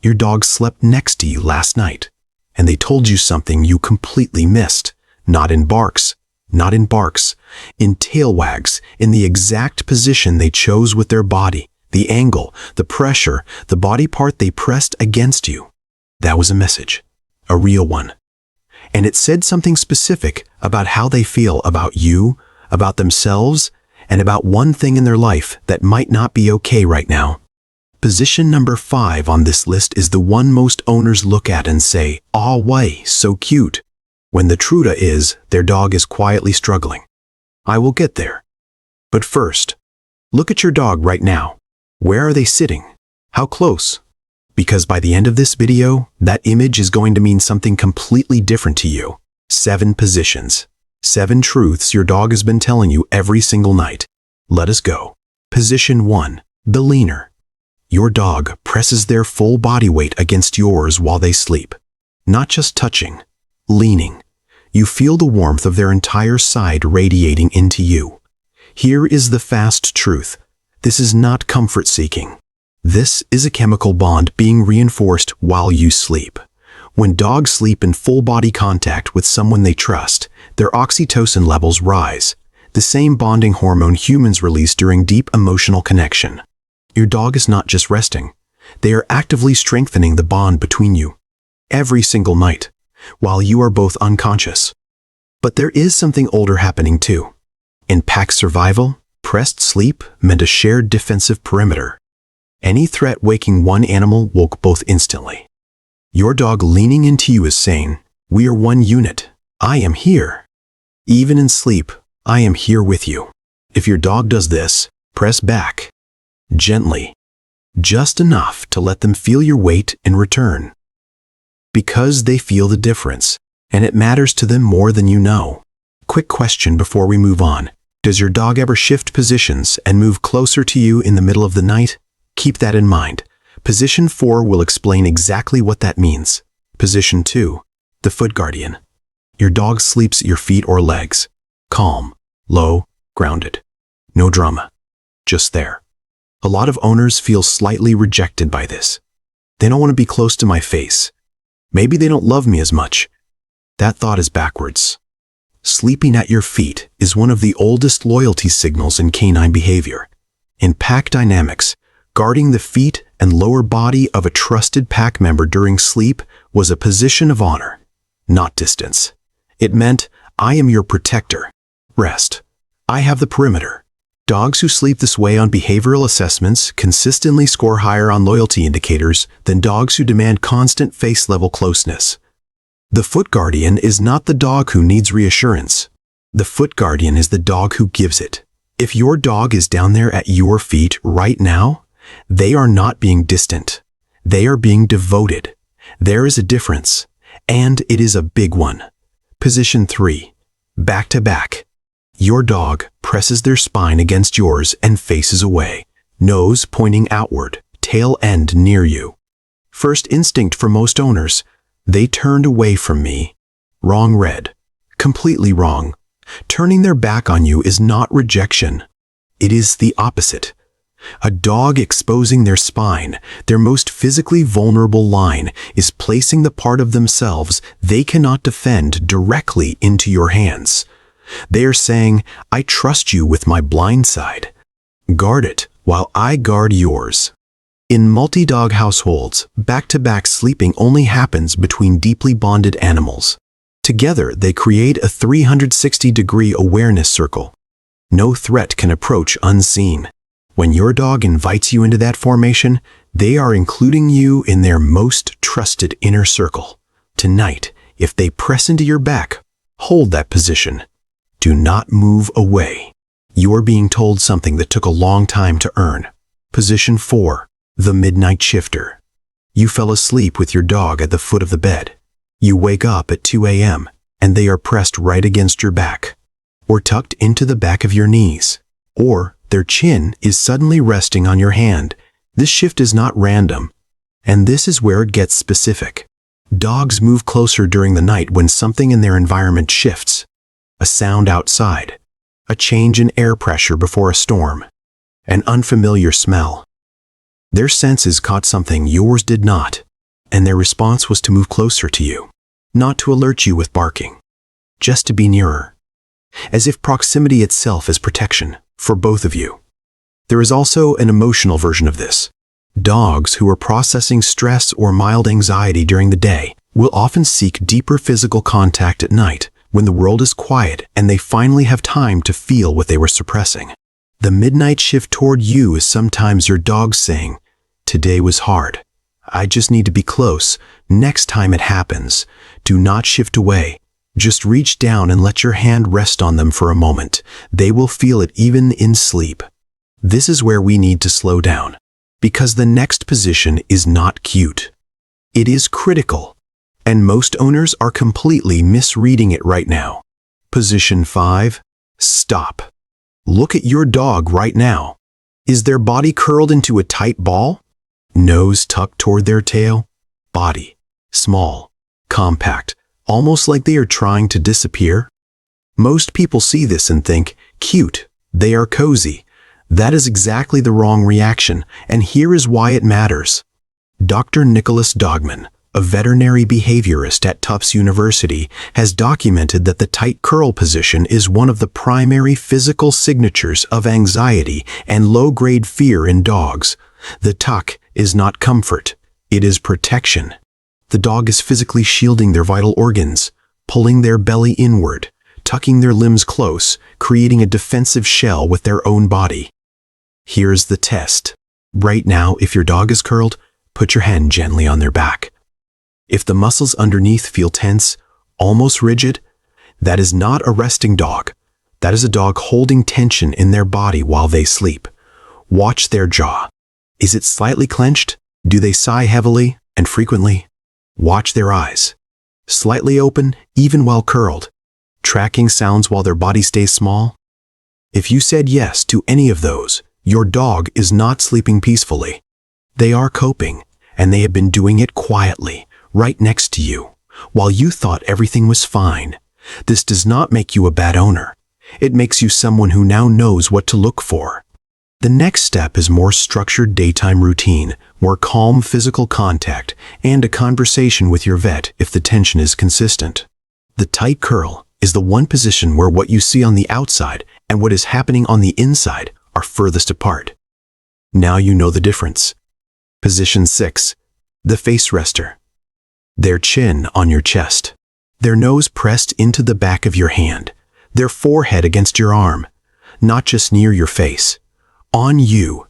Your dog slept next to you last night, and they told you something you completely missed. Not in barks, in tail wags, in the exact position they chose with their body, the angle, the pressure, the body part they pressed against you. That was a message, a real one. And it said something specific about how they feel about you, about themselves, and about one thing in their life that might not be okay right now. Position number 5 on this list is the one most owners look at and say, "Aw, way, so cute," when the truth is their dog is quietly struggling. I will get there. But first, look at your dog right now. Where are they sitting? How close? Because by the end of this video, that image is going to mean something completely different to you. 7 positions. 7 truths your dog has been telling you every single night. Let us go. Position 1. The leaner. Your dog presses their full body weight against yours while they sleep. Not just touching, leaning. You feel the warmth of their entire side radiating into you. Here is the fast truth. This is not comfort seeking. This is a chemical bond being reinforced while you sleep. When dogs sleep in full body contact with someone they trust, their oxytocin levels rise, the same bonding hormone humans release during deep emotional connection. Your dog is not just resting. They are actively strengthening the bond between you. Every single night, while you are both unconscious. But there is something older happening too. In pack survival, pressed sleep meant a shared defensive perimeter. Any threat waking one animal woke both instantly. Your dog leaning into you is saying, "We are one unit. I am here. Even in sleep, I am here with you." If your dog does this, press back. Gently. Just enough to let them feel your weight in return. Because they feel the difference, and it matters to them more than you know. Quick question before we move on. Does your dog ever shift positions and move closer to you in the middle of the night? Keep that in mind. Position 4 will explain exactly what that means. Position 2. The foot guardian. Your dog sleeps at your feet or legs. Calm, low, grounded. No drama. Just there. A lot of owners feel slightly rejected by this. They don't want to be close to my face. Maybe they don't love me as much. That thought is backwards. Sleeping at your feet is one of the oldest loyalty signals in canine behavior. In pack dynamics, guarding the feet and lower body of a trusted pack member during sleep was a position of honor, not distance. It meant, I am your protector. Rest. I have the perimeter. Dogs who sleep this way on behavioral assessments consistently score higher on loyalty indicators than dogs who demand constant face-level closeness. The foot guardian is not the dog who needs reassurance. The foot guardian is the dog who gives it. If your dog is down there at your feet right now, they are not being distant. They are being devoted. There is a difference, and it is a big one. Position 3. Back to back. Your dog presses their spine against yours and faces away, nose pointing outward, tail end near you. First instinct for most owners, they turned away from me. Wrong read. Completely wrong. Turning their back on you is not rejection. It is the opposite. A dog exposing their spine, their most physically vulnerable line, is placing the part of themselves they cannot defend directly into your hands. They are saying, I trust you with my blind side. Guard it while I guard yours. In multi-dog households, back-to-back sleeping only happens between deeply bonded animals. Together, they create a 360-degree awareness circle. No threat can approach unseen. When your dog invites you into that formation, they are including you in their most trusted inner circle. Tonight, if they press into your back, hold that position. Do not move away. You are being told something that took a long time to earn. Position 4. The midnight shifter. You fell asleep with your dog at the foot of the bed. You wake up at 2 a.m. and they are pressed right against your back, or tucked into the back of your knees, or their chin is suddenly resting on your hand. This shift is not random, and this is where it gets specific. Dogs move closer during the night when something in their environment shifts. A sound outside, a change in air pressure before a storm, an unfamiliar smell. Their senses caught something yours did not. and their response was to move closer to you, not to alert you with barking, just to be nearer, as if proximity itself is protection for both of you. There is also an emotional version of this. Dogs who are processing stress or mild anxiety during the day will often seek deeper physical contact at night when the world is quiet and they finally have time to feel what they were suppressing. The midnight shift toward you is sometimes your dog saying, "Today was hard. I just need to be close. Next time it happens, do not shift away. Just reach down and let your hand rest on them for a moment. They will feel it even in sleep." This is where we need to slow down, because the next position is not cute. It is critical, and most owners are completely misreading it right now. Position 5, stop. Look at your dog right now. Is their body curled into a tight ball? Nose tucked toward their tail? Body small, compact, almost like they are trying to disappear? Most people see this and think, cute, they are cozy. That is exactly the wrong reaction, and here is why it matters. Dr. Nicholas Dogman, a veterinary behaviorist at Tufts University, has documented that the tight curl position is one of the primary physical signatures of anxiety and low-grade fear in dogs. The tuck is not comfort, it is protection. The dog is physically shielding their vital organs, pulling their belly inward, tucking their limbs close, creating a defensive shell with their own body. Here's the test. Right now, if your dog is curled, put your hand gently on their back. If the muscles underneath feel tense, almost rigid, that is not a resting dog. That is a dog holding tension in their body while they sleep. Watch their jaw. Is it slightly clenched? Do they sigh heavily and frequently? Watch their eyes. Slightly open, even while curled. Tracking sounds while their body stays small? If you said yes to any of those, your dog is not sleeping peacefully. They are coping, and they have been doing it quietly, right next to you, while you thought everything was fine. This does not make you a bad owner. It makes you someone who now knows what to look for. The next step is more structured daytime routine, more calm physical contact, and a conversation with your vet if the tension is consistent. The tight curl is the one position where what you see on the outside and what is happening on the inside are furthest apart. Now you know the difference. Position 6, the face rester. Their chin on your chest, their nose pressed into the back of your hand, their forehead against your arm, not just near your face, on you,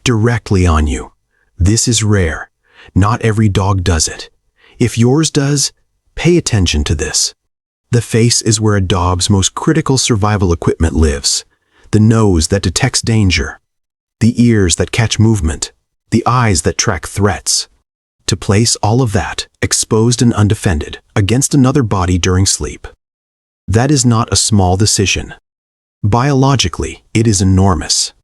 directly on you. This is rare. Not every dog does it. If yours does, pay attention to this. The face is where a dog's most critical survival equipment lives. The nose that detects danger, the ears that catch movement, the eyes that track threats. To place all of that, exposed and undefended, against another body during sleep. That is not a small decision. Biologically, it is enormous.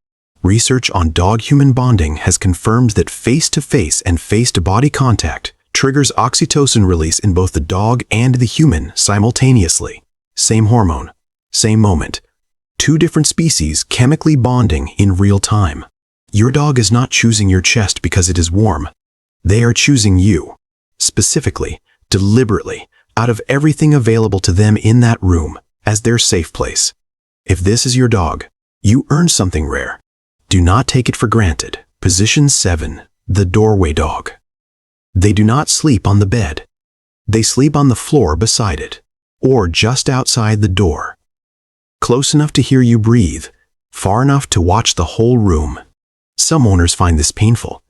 Research on dog-human bonding has confirmed that face-to-face and face-to-body contact triggers oxytocin release in both the dog and the human simultaneously. Same hormone, same moment. Two different species chemically bonding in real time. Your dog is not choosing your chest because it is warm. They are choosing you, specifically, deliberately, out of everything available to them in that room, as their safe place. If this is your dog, you earned something rare. Do not take it for granted. Position 7, the doorway dog. They do not sleep on the bed. They sleep on the floor beside it, or just outside the door. Close enough to hear you breathe, far enough to watch the whole room. Some owners find this painful.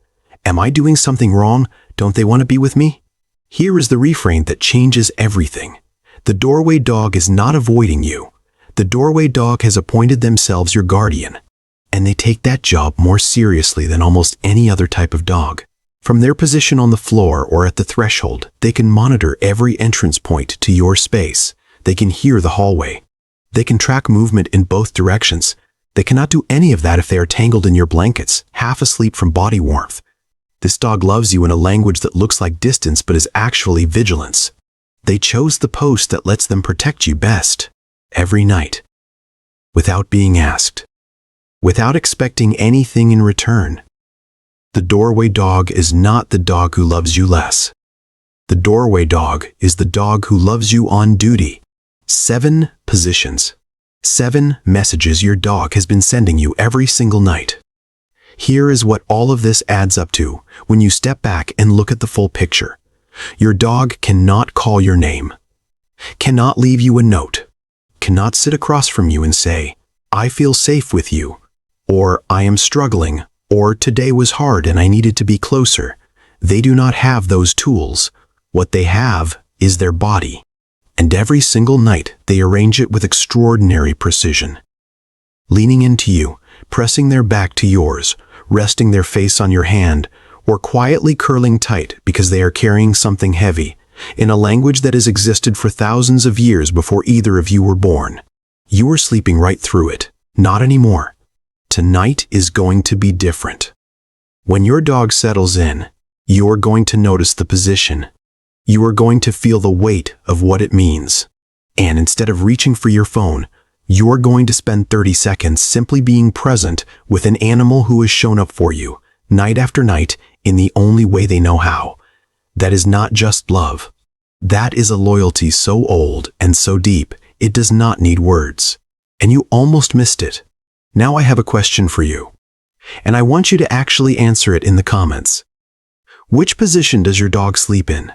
Am I doing something wrong? Don't they want to be with me? Here is the refrain that changes everything. The doorway dog is not avoiding you. The doorway dog has appointed themselves your guardian, and they take that job more seriously than almost any other type of dog. From their position on the floor or at the threshold, they can monitor every entrance point to your space. They can hear the hallway. They can track movement in both directions. They cannot do any of that if they are tangled in your blankets, half asleep from body warmth. This dog loves you in a language that looks like distance but is actually vigilance. They chose the post that lets them protect you best, every night, without being asked, without expecting anything in return. The doorway dog is not the dog who loves you less. The doorway dog is the dog who loves you on duty. 7 positions. 7 messages your dog has been sending you every single night. Here is what all of this adds up to when you step back and look at the full picture. Your dog cannot call your name, cannot leave you a note, cannot sit across from you and say, "I feel safe with you," or "I am struggling," or "Today was hard and I needed to be closer." They do not have those tools. What they have is their body. And every single night they arrange it with extraordinary precision. Leaning into you, pressing their back to yours, resting their face on your hand, or quietly curling tight because they are carrying something heavy, in a language that has existed for thousands of years before either of you were born. You are sleeping right through it. Not anymore. Tonight is going to be different. When your dog settles in, you are going to notice the position. You are going to feel the weight of what it means. And instead of reaching for your phone, you are going to spend 30 seconds simply being present with an animal who has shown up for you, night after night, in the only way they know how. That is not just love. That is a loyalty so old and so deep, it does not need words. And you almost missed it. Now I have a question for you. And I want you to actually answer it in the comments. Which position does your dog sleep in?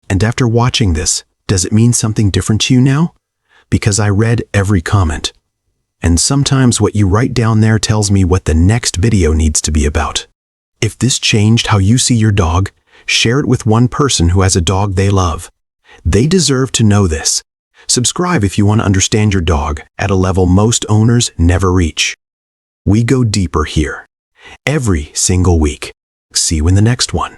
And after watching this, does it mean something different to you now? Because I read every comment. And sometimes what you write down there tells me what the next video needs to be about. If this changed how you see your dog, share it with one person who has a dog they love. They deserve to know this. Subscribe if you want to understand your dog at a level most owners never reach. We go deeper here. Every single week. See you in the next one.